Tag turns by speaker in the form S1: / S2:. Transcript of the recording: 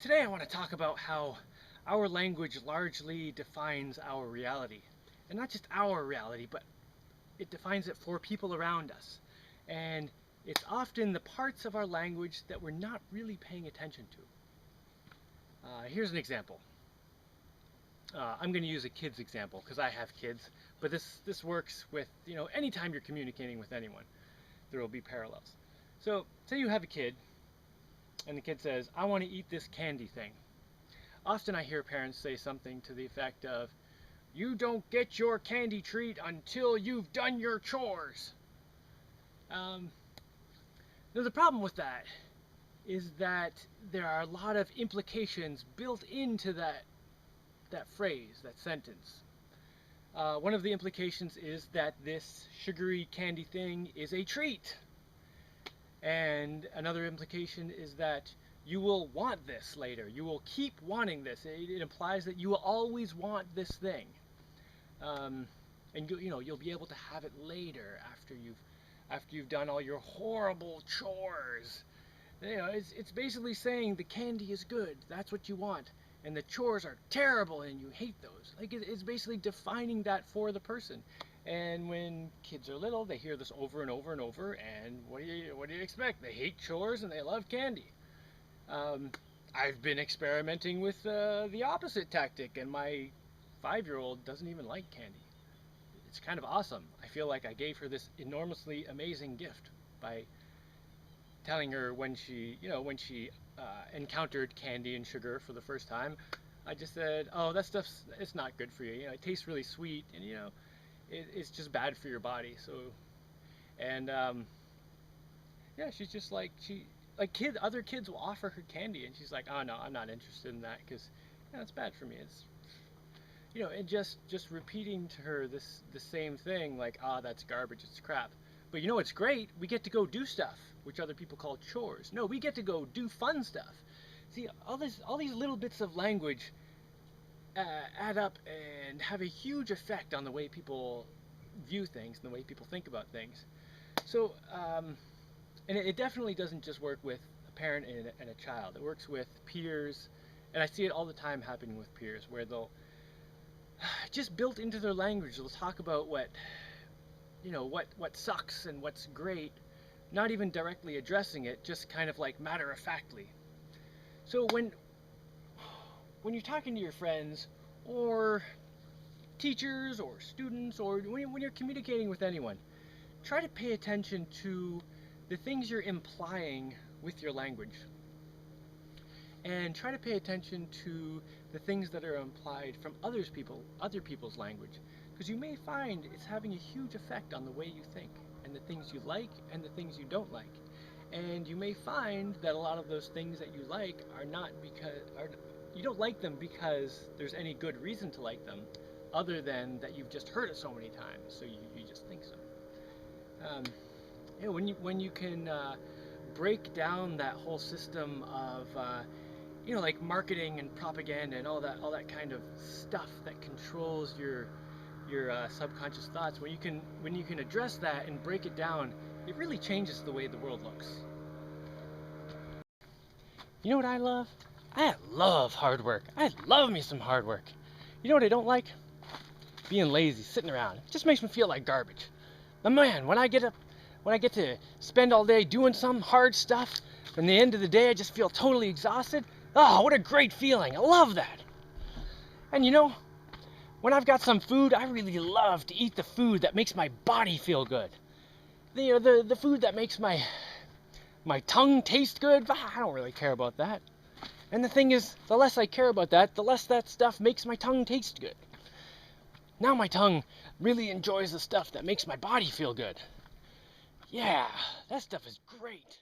S1: Today I want to talk about how our language largely defines our reality. And not just our reality, but it defines it for people around us. And it's often the parts of our language that we're not really paying attention to. Here's an example. I'm going to use a kid's example because I have kids, but this works with, anytime you're communicating with anyone, there will be parallels. So, say you have a kid and the kid says, "I want to eat this candy thing." Often I hear parents say something to the effect of, "You don't get your candy treat until you've done your chores." Um, Now the problem with that is that there are a lot of implications built into that phrase, that sentence. One of the implications is that this sugary candy thing is a treat. And another implication is that you will want this later. You will keep wanting this. It implies that you will always want this thing. And you'll be able to have it later after you've done all your horrible chores. It's basically saying the candy is good. That's what you want. And the chores are terrible and you hate those. Like it's basically defining that for the person. And when kids are little, they hear this over and over and over. And what do you expect? They hate chores and they love candy. I've been experimenting with the opposite tactic, and my 5-year-old doesn't even like candy. It's kind of awesome. I feel like I gave her this enormously amazing gift by telling her when she encountered candy and sugar for the first time. I just said, "Oh, that it's not good for you. It tastes really sweet, and it's just bad for your body." So, and yeah, she's just like other kids will offer her candy, and she's like, "Oh no, I'm not interested in that because it's bad for me." It's and just repeating to her the same thing, like, "Ah, that's garbage, it's crap." But it's great. We get to go do stuff, which other people call chores. No, we get to go do fun stuff. See, all these little bits of language add up and have a huge effect on the way people view things and the way people think about things. So, and it definitely doesn't just work with a parent and a child. It works with peers, and I see it all the time happening with peers, where they'll just built into their language, they'll talk about what sucks and what's great, not even directly addressing it, just kind of like matter of factly. So when you're talking to your friends or teachers or students, or when you're communicating with anyone, try to pay attention to the things you're implying with your language. And try to pay attention to the things that are implied from other people's language. Because you may find it's having a huge effect on the way you think, and the things you like and the things you don't like. And you may find that a lot of those things that you like you don't like them because there's any good reason to like them, other than that you've just heard it so many times, so you just think so. When you can break down that whole system of like marketing and propaganda and all that kind of stuff that controls your subconscious thoughts, when you can address that and break it down, it really changes the way the world looks. You know what I love? I love hard work. I love me some hard work. You know what I don't like? Being lazy, sitting around. It just makes me feel like garbage. But man, when I get to spend all day doing some hard stuff, and the end of the day I just feel totally exhausted. Oh, what a great feeling. I love that. And when I've got some food, I really love to eat the food that makes my body feel good. The food that makes my tongue taste good, I don't really care about that. And the thing is, the less I care about that, the less that stuff makes my tongue taste good. Now my tongue really enjoys the stuff that makes my body feel good. Yeah, that stuff is great.